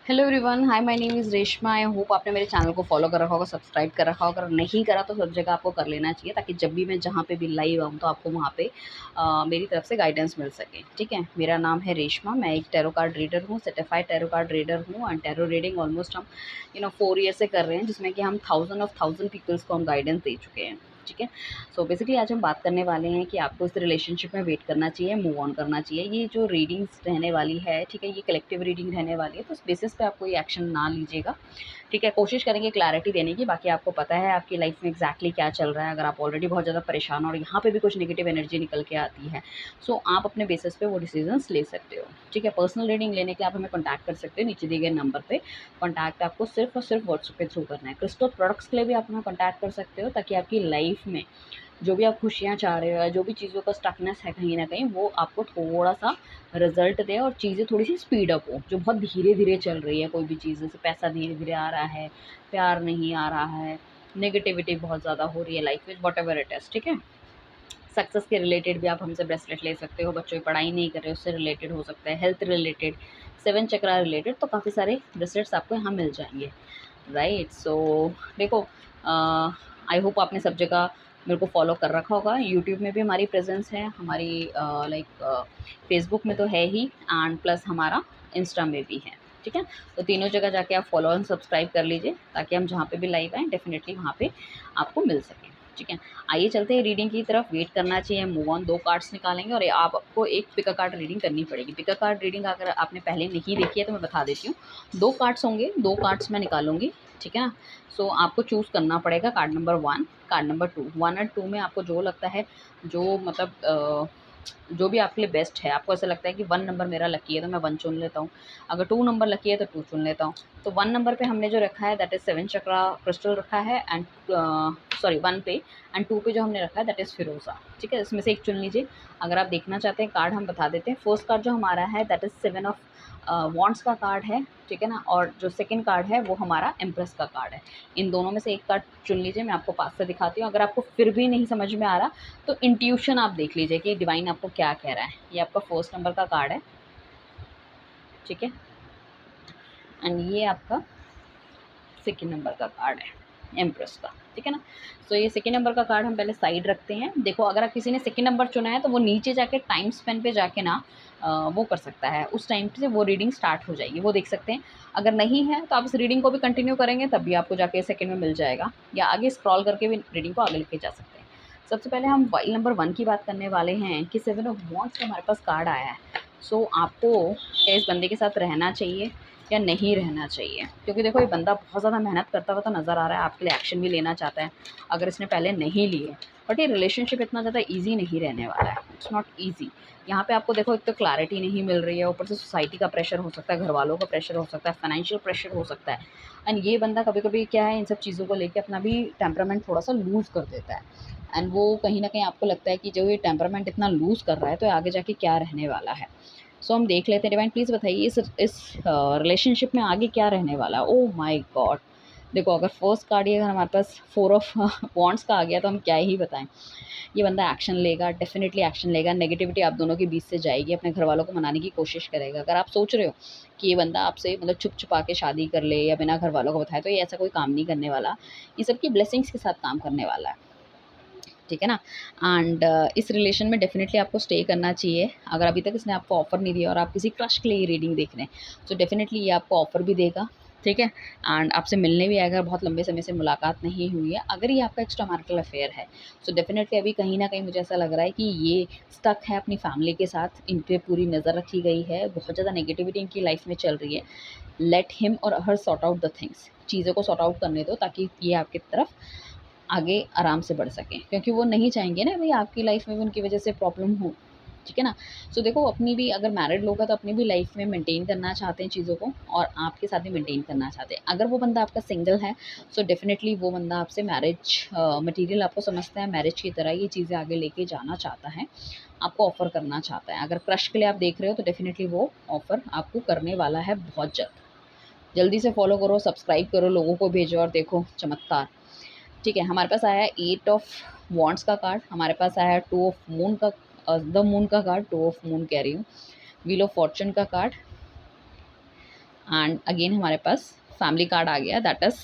Hello everyone, hi, my name is Reshma. I hope आपने मेरे channel को फॉलो कर रखा होगा, सब्सक्राइब कर रखा होगा। अगर नहीं करा तो सब जगह आपको कर लेना चाहिए, ताकि जब भी मैं जहाँ पे भी लाइव आऊँ तो आपको वहाँ पे मेरी तरफ से गाइडेंस मिल सके। ठीक है, मेरा नाम है रेशमा, मैं एक टैरो कार्ड रीडर हूँ, सर्टिफाइड टैरो कार्ड रीडर हूँ। एंड टैरो रीडिंग ऑलमोस्ट हम 4 ईयर से कर रहे हैं, जिसमें कि हम थाउजेंड पीपल्स को हम गाइडेंस दे चुके हैं। ठीक है, सो बेसिकली आज हम बात करने वाले हैं कि आपको इस रिलेशनशिप में वेट करना चाहिए, मूव ऑन करना चाहिए। ये जो रीडिंग्स रहने वाली है, ठीक है, ये कलेक्टिव रीडिंग रहने वाली है, तो उस बेसिस पे आप कोई एक्शन ना लीजिएगा। ठीक है, कोशिश करेंगे क्लैरिटी देने की। बाकी आपको पता है आपकी लाइफ में एग्जैक्टली क्या चल रहा है। अगर आप ऑलरेडी बहुत ज़्यादा परेशान हो और यहाँ पे भी कुछ नेगेटिव एनर्जी निकल के आती है, सो आप अपने बेसिस पे वो डिसीजंस ले सकते हो। ठीक है, पर्सनल रीडिंग लेने के लिए आप हमें कॉन्टैक्ट कर सकते हो नीचे दिए गए नंबर पे। कॉन्टैक्ट आपको सिर्फ और सिर्फ व्हाट्सएप के थ्रू करना है। क्रिस्टल प्रोडक्ट्स के लिए भी आप हमें कॉन्टैक्ट कर सकते हो, ताकि आपकी लाइफ में जो भी आप खुशियाँ चाह रहे हो या जो भी चीज़ों का स्टकनेस है कहीं न कहीं, वो आपको थोड़ा-सा रिज़ल्ट दे और चीज़ें थोड़ी-सी स्पीड अप हो। जो बहुत धीरे-धीरे चल रही है कोई भी चीज़, जैसे पैसा धीरे-धीरे आ रहा है, प्यार नहीं आ रहा है, नेगेटिविटी बहुत ज़्यादा हो रही है लाइफ़ में, व्हाटएवर इट इज़, ठीक है? सक्सेस के रिलेटेड भी आप हमसे ब्रेसलेट ले सकते हो, बच्चों की पढ़ाई नहीं कर रहे उससे रिलेटेड हो सकता है, हेल्थ रिलेटेड, 7 चक्रा रिलेटेड, तो काफ़ी सारे ब्रेसलेट्स आपको यहाँ मिल जाएँगे, राइट? सो देखो, आई होप आपने सब जगह मेरे को फॉलो कर रखा होगा। यूट्यूब में भी हमारी प्रेजेंस है, हमारी फेसबुक में तो है ही, एंड प्लस हमारा इंस्टा में भी है। ठीक है, तो तीनों जगह जाके आप फॉलो एंड सब्सक्राइब कर लीजिए, ताकि हम जहाँ पे भी लाइव आएँ डेफिनेटली वहाँ पे आपको मिल सके। ठीक है, आइए चलते हैं रीडिंग की तरफ। वेट करना चाहिए, मूव ऑन। 2 कार्ड्स निकालेंगे और आपको एक पिक अ कार्ड रीडिंग करनी पड़ेगी। पिक अ कार्ड रीडिंग अगर आपने पहले नहीं देखी है तो मैं बता देती हूँ। 2 कार्ड्स होंगे, 2 कार्ड्स मैं निकालूँगी, ठीक है ना? सो आपको चूज़ करना पड़ेगा कार्ड नंबर 1, कार्ड नंबर 2। 1 और 2 में आपको जो लगता है, जो मतलब जो भी आपके लिए बेस्ट है, आपको ऐसा लगता है कि 1 नंबर मेरा लकी है तो मैं 1 चुन लेता हूँ। अगर 2 नंबर लकी है तो 2 चुन लेता हूँ। तो 1 नंबर पे हमने जो रखा है दैट इज़ 7 चक्रा क्रिस्टल रखा है, एंड सॉरी 1 पे, एंड 2 पे जो हमने रखा है दैट इज़ फिरोज़ा। ठीक है, इसमें से एक चुन लीजिए। अगर आप देखना चाहते हैं कार्ड हम बता देते हैं। फर्स्ट कार्ड जो हमारा है दैट इज़ 7 ऑफ वॉन्ड्स का कार्ड है, ठीक है ना? और जो सेकंड कार्ड है वो हमारा एम्प्रेस का कार्ड है। इन दोनों में से एक कार्ड चुन लीजिए, मैं आपको पास से दिखाती हूँ। अगर आपको फिर भी नहीं समझ में आ रहा तो इंट्यूशन आप देख लीजिए कि डिवाइन आपको क्या कह रहा है। ये आपका फर्स्ट नंबर का कार्ड है, ठीक है, एंड ये आपका सेकेंड नंबर का कार्ड है, एम्प्रेस का, ठीक है ना? सो ये सेकेंड नंबर का कार्ड हम पहले साइड रखते हैं। देखो, अगर आप किसी ने सेकेंड नंबर चुना है तो वो नीचे जाके टाइम स्पेन पे जाके ना वो कर सकता है, उस टाइम से वो रीडिंग स्टार्ट हो जाएगी, वो देख सकते हैं। अगर नहीं है तो आप इस रीडिंग को भी कंटिन्यू करेंगे तब भी आपको जाके सेकेंड में मिल जाएगा, या आगे स्क्रॉल करके भी रीडिंग को आगे लेके जा सकते हैं। सबसे पहले हम वाइल नंबर 1 की बात करने वाले हैं कि 7 ऑफ वॉन्ड्स का हमारे पास कार्ड आया है। सो आपको क्या इस बंदे के साथ रहना चाहिए या नहीं रहना चाहिए? क्योंकि देखो, ये बंदा बहुत ज़्यादा मेहनत करता हुआ तो नज़र आ रहा है, आपके लिए एक्शन भी लेना चाहता है, अगर इसने पहले नहीं लिए। बट ये रिलेशनशिप इतना ज़्यादा ईज़ी नहीं रहने वाला है, इट्स नॉट ईज़ी। यहाँ पे आपको देखो, एक तो क्लैरिटी नहीं मिल रही है, ऊपर से सोसाइटी का प्रेशर हो सकता है, घरवालों का प्रेशर हो सकता है, फाइनेंशियल प्रेशर हो सकता है। एंड ये बंदा कभी-कभी क्या है, इन सब चीज़ों को लेके अपना भी टेम्परामेंट थोड़ा-सा लूज़ कर देता है। एंड वो कहीं न कहीं आपको लगता है कि जो ये टेम्परामेंट इतना लूज़ कर रहा है, तो आगे जाके क्या रहने वाला है। सो हम देख लेते हैं। डिवाइन प्लीज़ बताइए इस रिलेशनशिप में आगे क्या रहने वाला है? Oh my God! देखो, अगर फर्स्ट कार्ड ही अगर हमारे पास 4 ऑफ वॉन्ड्स का आ गया तो हम क्या ही बताएँ। ये बंदा एक्शन लेगा, डेफ़िनिटली एक्शन लेगा, नेगेटिविटी आप दोनों के बीच से जाएगी, अपने घरवालों को मनाने की कोशिश करेगा। अगर आप सोच रहे हो कि ये बंदा आपसे मतलब छुप-छुपा के शादी कर ले या बिना घरवालों को बताए, तो ये ऐसा कोई काम नहीं करने वाला। ये सबकी ब्लेसिंग्स के साथ काम करने वाला है। ठीक है ना? एंड इस रिलेशन में डेफ़िनेटली आपको स्टे करना चाहिए। अगर अभी तक इसने आपको ऑफ़र नहीं दिया और आप किसी क्रश के लिए ये रीडिंग देख रहे हैं, तो डेफ़िनेटली ये आपको ऑफ़र भी देगा, ठीक है? एंड आपसे मिलने भी आएगा, बहुत लंबे समय से मुलाकात नहीं हुई है। अगर ये आपका एक्स्ट्रा मैरिटल अफ़ेयर है, सो डेफ़िनेटली अभी कहीं न कहीं मुझे ऐसा लग रहा है कि ये स्टक है अपनी फ़ैमिली के साथ, इन पे पूरी नज़र रखी गई है, बहुत ज़्यादा नेगेटिविटी इनकी लाइफ़ में चल रही है। Let him or her sort out the things, चीज़ों को सॉर्ट आउट करने दो, ताकि ये आपकी तरफ आगे आराम से बढ़ सकें, क्योंकि वो नहीं चाहेंगे ना भई आपकी लाइफ़ में भी उनकी वज़ह से प्रॉब्लम हो, ठीक है ना? सो देखो, अपनी भी अगर मैरिड लोग हैं तो अपनी भी लाइफ़ में मेंटेन करना चाहते हैं चीज़ों को, और आपके साथ भी मेंटेन करना चाहते हैं। अगर वो बंदा आपका सिंगल है, सो डेफ़िनिटली वो बंदा आपसे मैरिज मटीरियल आपको समझता है, मैरिज की तरह ये चीज़ें आगे लेके जाना चाहता है, आपको ऑफ़र करना चाहता है। अगर क्रश के लिए आप देख रहे हो तो डेफ़िनिटली वो ऑफ़र आपको करने वाला है बहुत जल्द। जल्दी से फ़ॉलो करो, सब्सक्राइब करो, लोगों को भेजो और देखो चमत्कार। ठीक है, हमारे पास आया है 8 ऑफ वॉन्ड्स का कार्ड, हमारे पास आया है 2 ऑफ मून का द मून का कार्ड, 2 ऑफ मून कह रही हूँ, व्हील ऑफ फॉर्च्यून का कार्ड, एंड अगेन हमारे पास फैमिली कार्ड आ गया, दैट इज़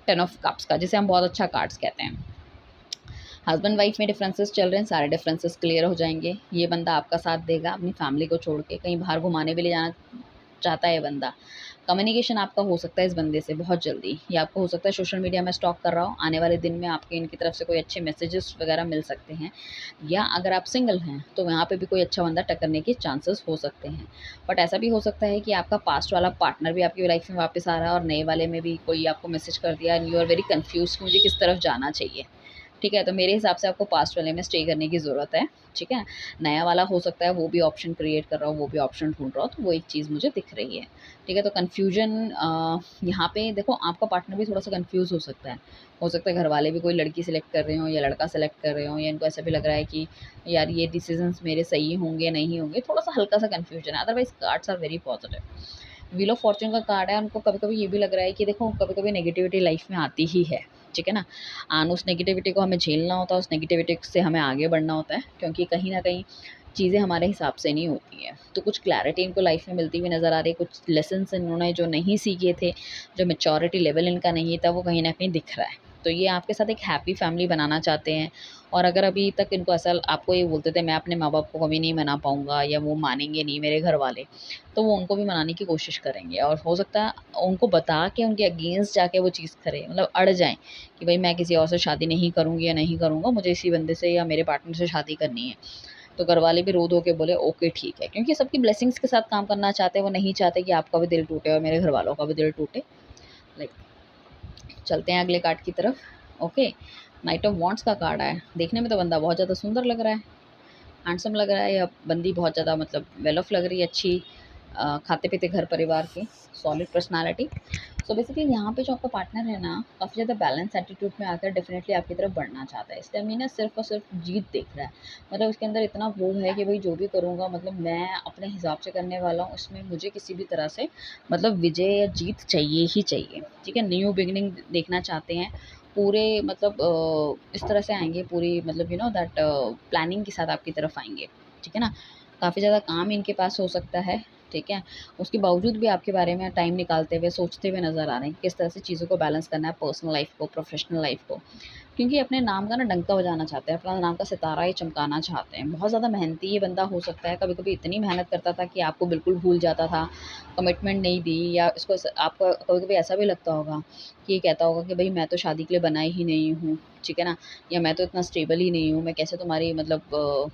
10 ऑफ कप्स का, जिसे हम बहुत अच्छा कार्ड्स कहते हैं। हस्बैंड वाइफ में डिफरेंसेस चल रहे हैं, सारे डिफरेंसेस क्लियर हो जाएंगे। ये बंदा आपका साथ देगा, अपनी फैमिली को छोड़ के कहीं बाहर घुमाने भी ले जाना चाहता है ये बंदा। कम्युनिकेशन आपका हो सकता है इस बंदे से बहुत जल्दी, या आपको हो सकता है सोशल मीडिया में स्टॉक कर रहा हो, आने वाले दिन में आपके इनकी तरफ से कोई अच्छे मैसेजेस वगैरह मिल सकते हैं। या अगर आप सिंगल हैं तो यहाँ पे भी कोई अच्छा बंदा टक्करने के चांसेस हो सकते हैं। बट ऐसा भी हो सकता है कि आपका पास्ट वाला पार्टनर भी आपकी लाइफ में वापस आ रहा है और नए वाले में भी कोई आपको मैसेज कर दिया and you are very confuse कि मुझे किस तरफ जाना चाहिए। ठीक है, तो मेरे हिसाब से आपको पास्ट वाले में स्टे करने की ज़रूरत है। ठीक है, नया वाला हो सकता है वो भी ऑप्शन क्रिएट कर रहा हो, वो भी ऑप्शन ढूंढ रहा हो, तो वो एक चीज़ मुझे दिख रही है। ठीक है, तो कन्फ्यूजन यहाँ पे देखो, आपका पार्टनर भी थोड़ा सा कन्फ्यूज़ हो सकता है। हो सकता है घर वाले भी कोई लड़की सेलेक्ट कर रहे हो या लड़का सेलेक्ट कर रहे हो, या इनको ऐसा भी लग रहा है कि यार ये डिसीजंस मेरे सही होंगे नहीं होंगे, थोड़ा सा हल्का सा कन्फ्यूजन है। Otherwise cards are very positive. Wheel of fortune का कार्ड है, उनको कभी कभी ये भी लग रहा है कि देखो कभी कभी नेगेटिविटी लाइफ में आती ही है। ठीक है ना, एंड उस नेगेटिविटी को हमें झेलना होता है, उस नेगेटिविटी से हमें आगे बढ़ना होता है, क्योंकि कहीं ना कहीं चीज़ें हमारे हिसाब से नहीं होती हैं। तो कुछ क्लैरिटी इनको लाइफ में मिलती हुई नज़र आ रही है, कुछ लेसन्स इन्होंने जो नहीं सीखे थे, जो मेच्योरिटी लेवल इनका नहीं था, वो कहीं ना कहीं दिख रहा है। तो ये आपके साथ एक हैप्पी फैमिली बनाना चाहते हैं। और अगर अभी तक इनको ऐसा आपको ये बोलते थे मैं अपने माँ बाप को कभी नहीं मना पाऊँगा या वो मानेंगे नहीं मेरे घर वाले, तो वो उनको भी मनाने की कोशिश करेंगे और हो सकता है उनको बता के उनके अगेंस्ट जाके वो चीज़ करें, मतलब अड़ जाएँ कि भाई मैं किसी और से शादी नहीं करूँगी या नहीं करूँगा, मुझे इसी बंदे से या मेरे पार्टनर से शादी करनी है। तो घरवाले भी रो-धो के बोले ओके ठीक है, क्योंकि सबकी ब्लेसिंग्स के साथ काम करना चाहते हैं, वो नहीं चाहते कि आपका भी दिल टूटे और मेरे घरवालों का भी दिल टूटे। लाइक चलते हैं अगले कार्ड की तरफ। ओके, नाइट ऑफ वॉन्ड्स का कार्ड आया। देखने में तो बंदा बहुत ज़्यादा सुंदर लग रहा है, हैंडसम लग रहा है, या बंदी बहुत ज़्यादा मतलब वेल ऑफ लग रही है, अच्छी खाते पीते घर परिवार की, सॉलिड पर्सनालिटी। सो बेसिकली यहाँ पे जो आपका पार्टनर है ना, काफ़ी ज़्यादा बैलेंस एटीट्यूड में आकर डेफिनेटली आपकी तरफ बढ़ना चाहता है। इस टाइम में ना सिर्फ और सिर्फ जीत देख रहा है, मतलब उसके अंदर इतना वो है कि भाई जो भी करूँगा मतलब मैं अपने हिसाब से करने वाला हूँ, उसमें मुझे किसी भी तरह से मतलब विजय या जीत चाहिए ही चाहिए। ठीक है, न्यू बिगिनिंग देखना चाहते हैं पूरे, मतलब इस तरह से आएँगे पूरी, मतलब यू नो दैट प्लानिंग के साथ आपकी तरफ आएँगे। ठीक है ना, काफ़ी ज़्यादा काम इनके पास हो सकता है। ठीक है, उसके बावजूद भी आपके बारे में टाइम निकालते हुए सोचते हुए नज़र आ रहे हैं कि किस तरह से चीज़ों को बैलेंस करना है, पर्सनल लाइफ़ को, प्रोफेशनल लाइफ़ को। क्योंकि अपने नाम का ना डंका बजाना चाहते हैं, अपना नाम का सितारा ही चमकाना चाहते हैं। बहुत ज़्यादा मेहनती ये बंदा हो सकता है, कभी-कभी इतनी मेहनत करता था कि आपको बिल्कुल भूल जाता था, कमिटमेंट नहीं दी, या इसको आपको कभी-कभी ऐसा भी लगता होगा कि ये कहता होगा कि भई मैं तो शादी के लिए बना ही नहीं हूँ, ठीक है ना? या मैं तो इतना स्टेबल ही नहीं हूँ, मैं कैसे तुम्हारी मतलब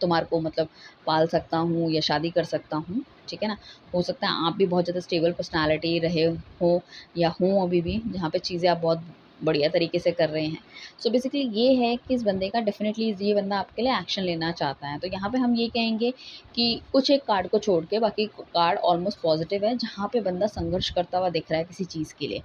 तुम्हारे को मतलब पाल सकता हूँ या शादी कर सकता हूँ, ठीक है ना? हो सकता है आप भी बहुत ज़्यादा स्टेबल पर्सनैलिटी रहे हो या हों अभी भी, जहाँ पे चीज़ें आप बहुत बढ़िया तरीके से कर रहे हैं। सो बेसिकली ये है कि इस बंदे का डेफ़िनेटली ये बंदा आपके लिए एक्शन लेना चाहता है। तो यहाँ पे हम ये कहेंगे कि कुछ एक कार्ड को छोड़ के बाकी कार्ड ऑलमोस्ट पॉज़िटिव है, जहाँ पे बंदा संघर्ष करता हुआ दिख रहा है किसी चीज़ के लिए,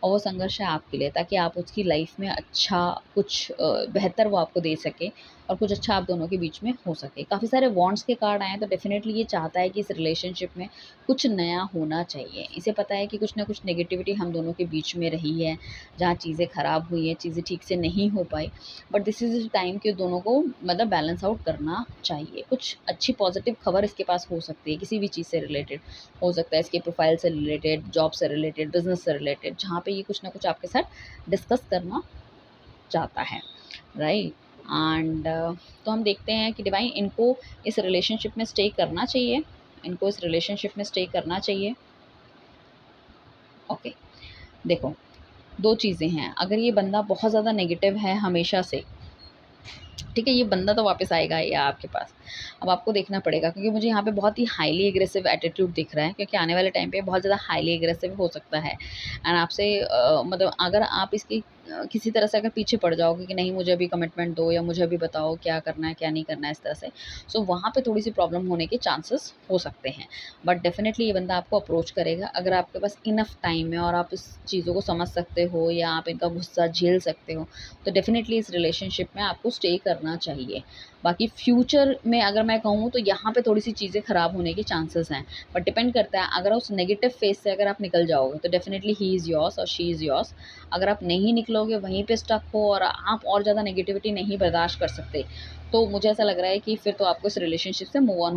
और वो संघर्ष है आपके लिए, ताकि आप उसकी लाइफ़ में अच्छा कुछ बेहतर वो आपको दे सके और कुछ अच्छा आप दोनों के बीच में हो सके। काफ़ी सारे वॉन्ट्स के कार्ड आए हैं, तो डेफ़िनेटली ये चाहता है कि इस रिलेशनशिप में कुछ नया होना चाहिए। इसे पता है कि कुछ न कुछ नेगेटिविटी हम दोनों के बीच में रही है, जहाँ चीज़ें ख़राब हुई हैं, चीज़ें ठीक से नहीं हो पाई। But this is the time कि दोनों को मतलब बैलेंस आउट करना चाहिए। कुछ अच्छी पॉज़िटिव खबर इसके पास हो सकती है, किसी भी चीज़ से रिलेटेड। हो सकता है इसके प्रोफ़ाइल से रिलेटेड, जॉब से रिलेटेड, बिज़नेस से रिलेटेड, जहाँ पे ये कुछ न कुछ आपके साथ डिस्कस करना चाहता है, राइट? एंड तो हम देखते हैं कि डिवाइन इनको इस रिलेशनशिप में स्टे करना चाहिए, इनको इस रिलेशनशिप में स्टे करना चाहिए। ओके, देखो 2 चीज़ें हैं, अगर ये बंदा बहुत ज़्यादा नेगेटिव है हमेशा से, ठीक है, ये बंदा तो वापस आएगा ही आपके पास। अब आपको देखना पड़ेगा, क्योंकि मुझे यहाँ पे बहुत ही हाईली एग्रेसिव एटीट्यूड दिख रहा है, क्योंकि आने वाले टाइम पे बहुत ज़्यादा हाईली एग्रेसिव हो सकता है। एंड आपसे मतलब अगर आप इसकी किसी तरह से अगर पीछे पड़ जाओगे कि नहीं मुझे अभी कमिटमेंट दो या मुझे अभी बताओ क्या करना है, क्या नहीं करना है इस तरह से, सो वहाँ पे थोड़ी-सी प्रॉब्लम होने के चांसेस हो सकते हैं। बट डेफ़िनेटली ये बंदा आपको अप्रोच करेगा, अगर आपके पास इनफ टाइम है और आप इस चीज़ों को समझ सकते हो या आप इनका गुस्सा झेल सकते हो, तो डेफ़िनेटली इस रिलेशनशिप में आपको स्टे करना चाहिए। बाकी फ्यूचर में अगर मैं कहूँ तो यहाँ पे थोड़ी-सी चीज़ें ख़राब होने के चांसेस हैं। बट डिपेंड करता है, अगर उस नेगेटिव फ़ेज़ से अगर आप निकल जाओगे तो डेफ़िनेटली ही इज़ योर्स और शी इज़ योर्स। अगर आप नहीं निकलोगे, वहीं पे स्टक हो और आप और ज़्यादा नेगेटिविटी नहीं बर्दाश्त कर सकते, तो मुझे ऐसा लग रहा है कि फिर तो आपको इस रिलेशनशिप से मूव ऑन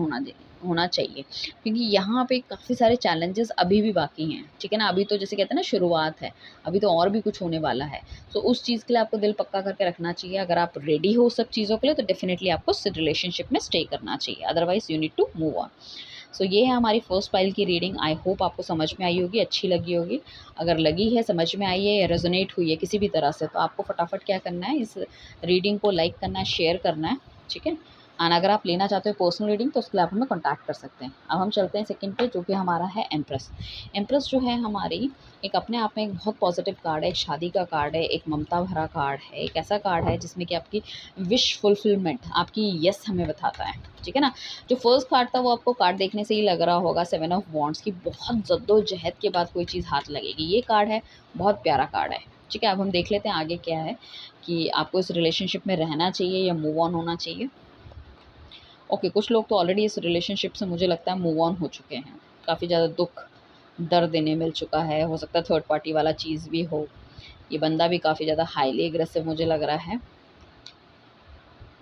होना चाहिए, क्योंकि यहाँ पे काफ़ी सारे चैलेंजेस अभी भी बाकी हैं, ठीक है ना। अभी तो जैसे कहते हैं ना शुरुआत है, अभी तो और भी कुछ होने वाला है। तो उस चीज़ के लिए आपको दिल पक्का करके रखना चाहिए। अगर आप रेडी हो सब चीज़ों के लिए तो डेफिनेटली आपको इस रिलेशनशिप में स्टे करना चाहिए, otherwise you need to move on. So ये है हमारी फर्स्ट फाइल की रीडिंग। आई होप आपको समझ में आई होगी, अच्छी लगी होगी। अगर लगी है, समझ में आई है या रेजोनेट हुई है किसी भी तरह से, तो आपको फटाफट क्या करना है, इस रीडिंग को लाइक करना है, शेयर करना है, ठीक है। एंड अगर आप लेना चाहते हो पर्सनल रीडिंग तो उसके लिए आप हमें कॉन्टैक्ट कर सकते हैं। अब हम चलते हैं सेकंड पे, जो कि हमारा है एम्प्रेस। एम्प्रेस जो है हमारी एक अपने आप में एक बहुत पॉजिटिव कार्ड है, एक शादी का कार्ड है, एक ममता भरा कार्ड है, एक ऐसा कार्ड है जिसमें कि आपकी विश फुलफिलमेंट, आपकी यस हमें बताता है, ठीक है ना। जो फर्स्ट कार्ड था वो आपको कार्ड देखने से ही लग रहा होगा, 7 ऑफ वॉन्ड्स की, बहुत जद्दोजहद के बाद कोई चीज़ हाथ लगेगी, ये कार्ड है, बहुत प्यारा कार्ड है, ठीक है। अब हम देख लेते हैं आगे क्या है, कि आपको इस रिलेशनशिप में रहना चाहिए या मूव ऑन होना चाहिए। ओके, कुछ लोग तो ऑलरेडी इस रिलेशनशिप से मुझे लगता है मूव ऑन हो चुके हैं। काफ़ी ज़्यादा दुःख, दर्द इन्हें मिल चुका है, हो सकता है थर्ड पार्टी वाला चीज़ भी हो। ये बंदा भी काफ़ी ज़्यादा हाईली एग्रेसिव मुझे लग रहा है।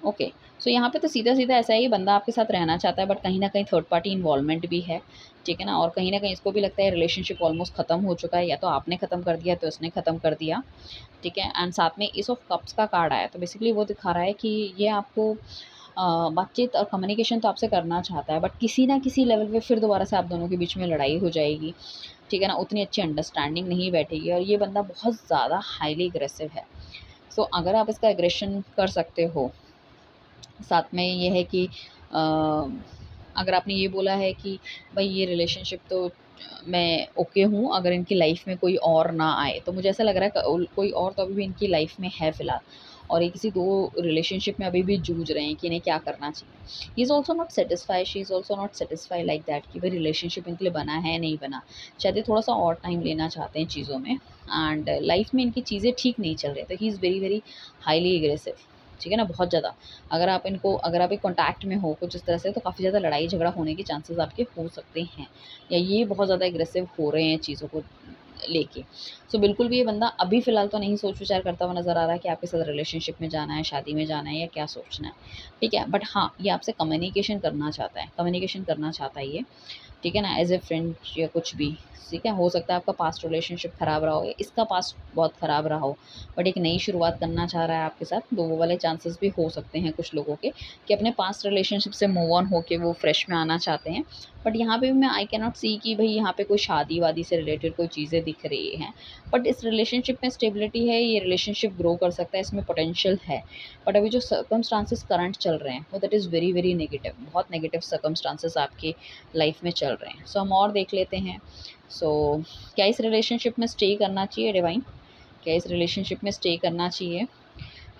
ओके, सो यहाँ पे तो सीधा-सीधा ऐसा है, ये बंदा आपके साथ रहना चाहता है, बट कहीं न कहीं थर्ड पार्टी इन्वॉल्वमेंट भी है, ठीक है ना। और कहीं न कहीं इसको भी लगता है रिलेशनशिप ऑलमोस्ट ख़त्म हो चुका है, या तो आपने ख़त्म कर दिया, तो इसने ख़त्म कर दिया, ठीक है। एंड साथ में एस ऑफ कप्स का कार्ड आया, तो बेसिकली वो दिखा रहा है कि ये आपको बातचीत और कम्युनिकेशन तो आपसे करना चाहता है, बट किसी ना किसी लेवल पे फिर दोबारा से आप दोनों के बीच में लड़ाई हो जाएगी, ठीक है ना। उतनी अच्छी अंडरस्टैंडिंग नहीं बैठेगी, और ये बंदा बहुत ज़्यादा हाईली एग्रेसिव है। सो अगर आप इसका एग्रेशन कर सकते हो, साथ में ये है कि अगर आपने ये बोला है कि भाई ये रिलेशनशिप तो मैं ओके हूँ, अगर इनकी लाइफ में कोई और ना आए, तो मुझे ऐसा लग रहा है कोई और तो अभी भी इनकी लाइफ में है फ़िलहाल, और ये किसी दो रिलेशनशिप में अभी भी जूझ रहे हैं कि इन्हें क्या करना चाहिए। He is also not satisfy, she is also not satisfy like that कि भाई रिलेशनशिप इनके लिए बना है नहीं बना। शायद ये थोड़ा सा और टाइम लेना चाहते हैं चीज़ों में, एंड लाइफ में इनकी चीज़ें ठीक नहीं चल रही, तो he is very very highly aggressive, ठीक है ना, बहुत ज़्यादा। अगर आप एक कॉन्टैक्ट में हो कुछ इस तरह से, तो काफ़ी ज़्यादा लड़ाई झगड़ा होने के चांसेस आपके हो सकते हैं, या ये बहुत ज़्यादा एग्रेसिव हो रहे हैं चीज़ों को लेके। सो बिल्कुल भी ये बंदा अभी फ़िलहाल तो नहीं सोच विचार करता हुआ नज़र आ रहा है कि आपके साथ रिलेशनशिप में जाना है, शादी में जाना है, या क्या सोचना है, ठीक है। बट हाँ, ये आपसे कम्युनिकेशन करना चाहता है, कम्युनिकेशन करना चाहता है ये, ठीक है ना, एज़ ए फ्रेंड या कुछ भी, ठीक है। हो सकता है आपका पास्ट रिलेशनशिप ख़राब रहा हो, या इसका पास्ट बहुत ख़राब रहा हो, बट एक नई शुरुआत करना चाह रहा है आपके साथ, तो वो वाले चांसेस भी हो सकते हैं कुछ लोगों के, कि अपने पास्ट रिलेशनशिप से मूव ऑन होके वो फ्रेश में आना चाहते हैं। बट यहाँ पे भी मैं आई कैन नॉट सी कि भई यहाँ पे कोई शादी-वादी से रिलेटेड कोई चीज़ें दिख रही हैं। बट इस रिलेशनशिप में स्टेबिलिटी है, ये रिलेशनशिप ग्रो कर सकता है, इसमें पोटेंशियल है। बट अभी जो सर्कमस्टांसेस करंट चल रहे हैं, वो that is very, very negative, बहुत नेगेटिव सर्कमस्टांसेस आपकी लाइफ में चल रहे हैं। सो हम और देख लेते हैं। सो क्या इस रिलेशनशिप में स्टे करना चाहिए डिवाइन? क्या इस रिलेशनशिप में स्टे करना चाहिए?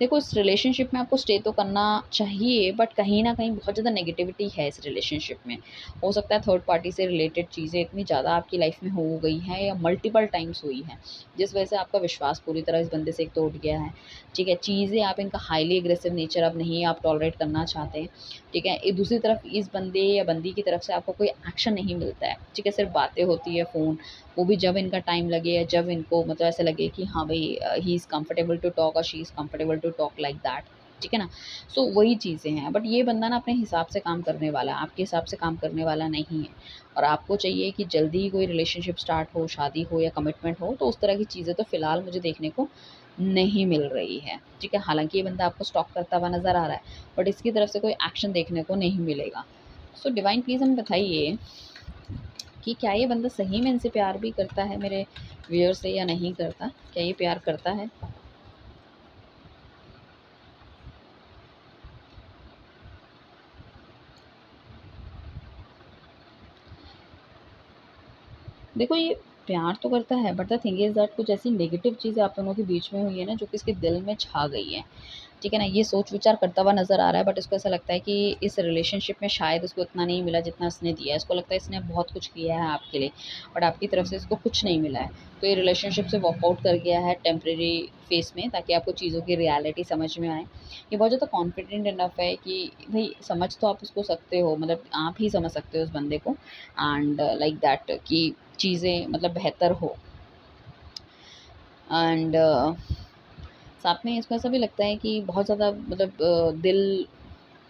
देखो, इस रिलेशनशिप में आपको स्टे तो करना चाहिए, बट कहीं न कहीं बहुत ज़्यादा नेगेटिविटी है इस रिलेशनशिप में। हो सकता है थर्ड पार्टी से रिलेटेड चीज़ें इतनी ज़्यादा आपकी लाइफ़ में हो गई हैं, या मल्टीपल टाइम्स हुई हैं, जिस वजह से आपका विश्वास पूरी तरह इस बंदे से एक टूट गया है, ठीक है। चीज़ें आप इनका हाईली एग्रेसिव नेचर अब नहीं आप टॉलरेट करना चाहते, ठीक है। दूसरी तरफ इस बंदे या बंदी की तरफ से आपको कोई एक्शन नहीं मिलता है, ठीक है। सिर्फ़ बातें होती है, फ़ोन, वो भी जब इनका टाइम लगे, या जब इनको मतलब ऐसा लगे कि हाँ भाई he is comfortable to talk और she is comfortable to talk like that, ठीक है ना। सो वही चीज़ें हैं, बट ये बंदा ना अपने हिसाब से काम करने वाला है, आपके हिसाब से काम करने वाला नहीं है, और आपको चाहिए कि जल्दी ही कोई रिलेशनशिप स्टार्ट हो, शादी हो या कमिटमेंट हो, तो उस तरह की चीज़ें तो फ़िलहाल मुझे देखने को नहीं मिल रही है, ठीक है। हालाँकि ये बंदा आपको स्टॉक करता हुआ नज़र आ रहा है, बट इसकी तरफ से कोई एक्शन देखने को नहीं मिलेगा। सो डिवाइन प्लीज़ हमें बताइए कि क्या ये बंदा सही में इनसे प्यार भी करता है, मेरे व्यूअर से, या नहीं करता? क्या ये प्यार करता है? देखो, ये प्यार तो करता है, but the thing is that कुछ ऐसी नेगेटिव चीज़ें आप दोनों के बीच में हुई है ना, जो कि इसके दिल में छा गई हैं। ठीक है ना? ये सोच-विचार करता हुआ नज़र आ रहा है, बट इसको ऐसा लगता है कि इस रिलेशनशिप में शायद उसको इतना नहीं मिला जितना इसने दिया है। इसको लगता है इसने बहुत कुछ किया है आपके लिए, बट आपकी तरफ से इसको कुछ नहीं मिला है। तो ये रिलेशनशिप से वॉकआउट कर गया है टेम्परेरी फ़ेज़ में, ताकि आपको चीज़ों की रियलिटी समझ में आए। ये बहुत ज़्यादा कॉन्फिडेंट इनफ है कि भई समझ तो आप उसको सकते हो, मतलब आप ही समझ सकते हो उस बंदे को, एंड लाइक दैट कि चीज़ें मतलब बेहतर हो, एंड साथ में इसको ऐसा भी लगता है कि बहुत ज़्यादा मतलब दिल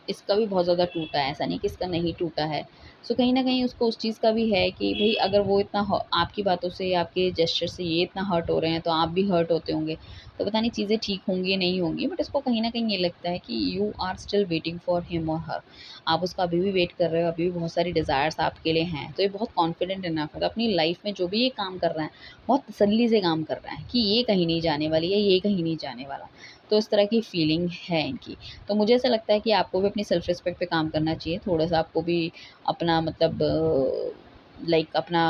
इसका भी बहुत ज़्यादा टूटा है, ऐसा नहीं कि इसका नहीं टूटा है। सो कहीं न कहीं उसको उस चीज़ का भी है कि भई अगर वो इतना ह आपकी बातों से, आपके जेस्चर से ये इतना हर्ट हो रहे हैं, तो आप भी हर्ट होते होंगे। तो पता नहीं चीज़ें ठीक होंगी, नहीं होंगी, बट इसको कहीं न कहीं ये लगता है कि you are still waiting for him or her. आप उसका अभी भी वेट कर रहे हो, अभी भी बहुत सारी डिज़ायर्स आपके लिए हैं। तो ये बहुत कॉन्फिडेंट इनफ है। तो अपनी लाइफ़ में जो भी ये काम कर रहा है, बहुत तसल्ली से काम कर रहा है कि ये कहीं नहीं जाने वाली है, ये कहीं नहीं जाने वाला। तो इस तरह की फीलिंग है इनकी। तो मुझे ऐसा लगता है कि आपको भी अपनी सेल्फ रिस्पेक्ट पे काम करना चाहिए। थोड़ा-सा आपको भी अपना मतलब अपना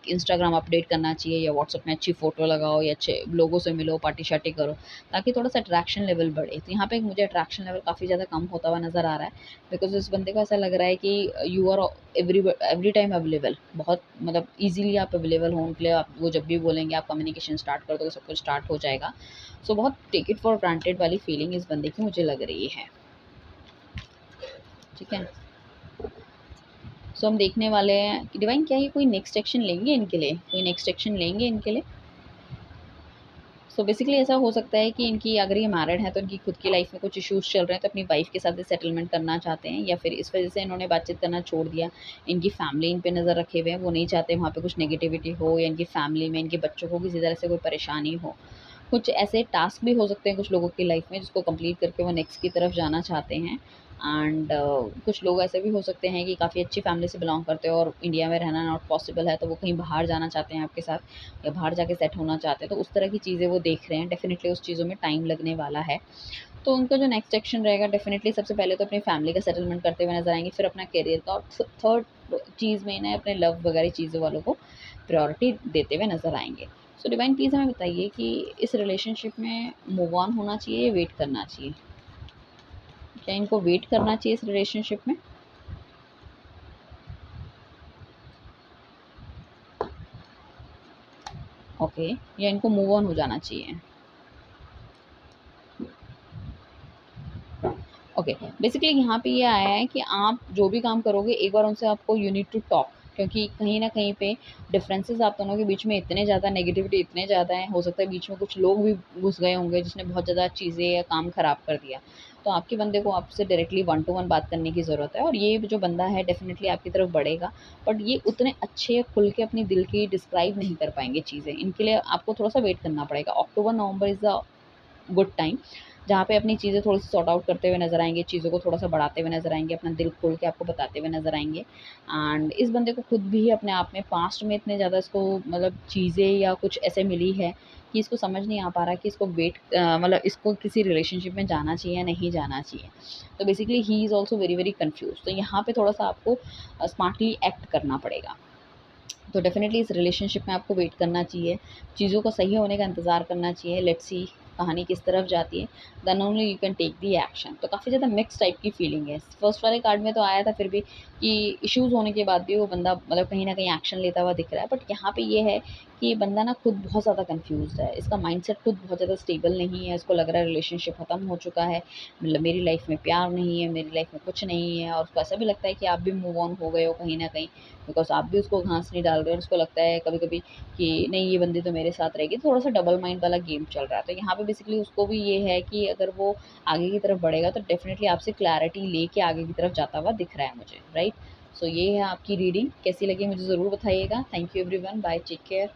इंस्टाग्राम अपडेट करना चाहिए या व्हाट्सएप में अच्छी फ़ोटो लगाओ या अच्छे लोगों से मिलो, पार्टी-शार्टी करो, ताकि थोड़ा-सा अट्रैक्शन लेवल बढ़े। तो यहाँ पे मुझे अट्रैक्शन लेवल काफ़ी ज़्यादा कम होता हुआ नज़र आ रहा है, बिकॉज़ इस बंदे को ऐसा लग रहा है कि you are every time available. बहुत मतलब ईज़िली आप अवेलेबल हो उनके लिए, आप वो जब भी बोलेंगे आप कम्युनिकेशन स्टार्ट कर दोगे, सब कुछ स्टार्ट हो जाएगा। सो बहुत टेक इट फॉर ग्रांटेड वाली फीलिंग इस बंदे की मुझे लग रही है। ठीक है? सो हम देखने वाले हैं कि डिवाइन क्या ये कोई नेक्स्ट एक्शन लेंगे इनके लिए? कोई नेक्स्ट एक्शन लेंगे इनके लिए? सो बेसिकली ऐसा हो सकता है कि इनकी अगर ये मैरिड हैं तो इनकी खुद की लाइफ में कुछ इश्यूज़ चल रहे हैं, तो अपनी वाइफ़ के साथ सेटलमेंट करना चाहते हैं, या फिर इस वज़ह से इन्होंने बातचीत करना छोड़ दिया। इनकी फैमिली इन पे नज़र रखे हुए हैं, वो नहीं चाहते वहाँ पे कुछ नेगेटिविटी हो, या इनकी फैमिली में इनके बच्चों को किसी तरह से कोई परेशानी हो। कुछ ऐसे टास्क भी हो सकते हैं कुछ लोगों की लाइफ में जिसको कंप्लीट करके वो नेक्स्ट की तरफ जाना चाहते हैं। एंड कुछ लोग ऐसे भी हो सकते हैं कि काफ़ी अच्छी फैमिली से बिलोंग करते हो और इंडिया में रहना नॉट पॉसिबल है, तो वो कहीं बाहर जाना चाहते हैं आपके साथ, या बाहर जाके सेट होना चाहते हैं, तो उस तरह की चीज़ें वो देख रहे हैं। डेफिनेटली उस चीज़ों में टाइम लगने वाला है। तो उनका जो नेक्स्ट एक्शन रहेगा, डेफिनेटली सबसे पहले तो अपनी फैमिली का सेटलमेंट करते हुए नजर आएंगे, फिर अपना करियर का, और थर्ड चीज़ में इन्हें अपने लव वगैरह चीज़ों वालों को प्रायोरिटी देते हुए नजर आएंगे। सो डिवाइन प्लीज़ हमें बताइए कि इस रिलेशनशिप में मूव ऑन होना चाहिए या वेट करना चाहिए? क्या इनको वेट करना चाहिए इस रिलेशनशिप में? ओके, या इनको मूव ऑन हो जाना चाहिए? ओके, बेसिकली यहाँ पे ये आया है कि आप जो भी काम करोगे एक बार उनसे आपको यू नीड टू टॉक, क्योंकि कहीं न कहीं पे डिफरेंसेस आप दोनों के बीच में इतने ज़्यादा, नेगेटिविटी इतने ज़्यादा है, हो सकता है बीच में कुछ लोग भी घुस गए होंगे जिसने बहुत ज़्यादा चीज़ें या काम ख़राब कर दिया। तो आपके बंदे को आपसे डायरेक्टली वन टू वन बात करने की ज़रूरत है, और ये जो बंदा है डेफ़िनिटली आपकी तरफ बढ़ेगा, बट ये उतने अच्छे या खुल के अपनी दिल की डिस्क्राइब नहीं कर पाएँगे चीज़ें। इनके लिए आपको थोड़ा-सा वेट करना पड़ेगा। अक्टूबर-नवंबर इज़ द गुड टाइम, जहाँ पे अपनी चीज़ें थोड़ी-सी सॉर्ट आउट करते हुए नज़र आएँगे, चीज़ों को थोड़ा-सा बढ़ाते हुए नज़र आएँगे, अपना दिल खोल के आपको बताते हुए नज़र आएँगे। एंड इस बंदे को खुद भी अपने आप में पास्ट में इतने ज़्यादा इसको मतलब चीज़ें या कुछ ऐसे मिली है कि इसको समझ नहीं आ पा रहा कि इसको मतलब इसको किसी रिलेशनशिप में जाना चाहिए या नहीं जाना चाहिए। तो basically he is also very, very confused. तो यहाँ पे थोड़ा-सा आपको स्मार्टली एक्ट करना पड़ेगा। तो डेफ़िनेटली इस रिलेशनशिप में आपको वेट करना चाहिए, चीज़ों को सही होने का इंतज़ार करना चाहिए। लेट्स सी कहानी किस तरफ जाती है, then only you can take the action. तो काफ़ी ज़्यादा मिक्स टाइप की फीलिंग है। फर्स्ट वाले कार्ड में तो आया था फिर भी कि इश्यूज़ होने के बाद भी वो बंदा मतलब कहीं न कहीं एक्शन लेता हुआ दिख रहा है। बट यहाँ पे ये है कि ये बंदा ना खुद बहुत ज़्यादा कन्फ्यूज़्ड है। इसका माइंडसेट खुद बहुत ज़्यादा स्टेबल नहीं है। इसको लग रहा है रिलेशनशिप ख़त्म हो चुका है, मतलब मेरी लाइफ़ में प्यार नहीं है, मेरी लाइफ़ में कुछ नहीं है, और उसको ऐसा भी लगता है कि आप भी मूव ऑन हो गए हो कहीं न कहीं, बिकॉज़ आप भी उसको घास नहीं डाल रहे हो, और उसको लगता है कभी-कभी कि नहीं ये बंदी तो मेरे साथ रहेगी। थोड़ा-सा डबल माइंड वाला गेम चल रहा है। तो यहाँ पे बेसिकली उसको भी ये है कि अगर वो आगे की तरफ बढ़ेगा तो डेफ़िनिटली आपसे क्लैरिटी लेके आगे की तरफ जाता हुआ दिख रहा है मुझे, राइट? सो ये है आपकी रीडिंग। कैसी लगी मुझे ज़रूर बताइएगा। Thank you everyone, bye, take care.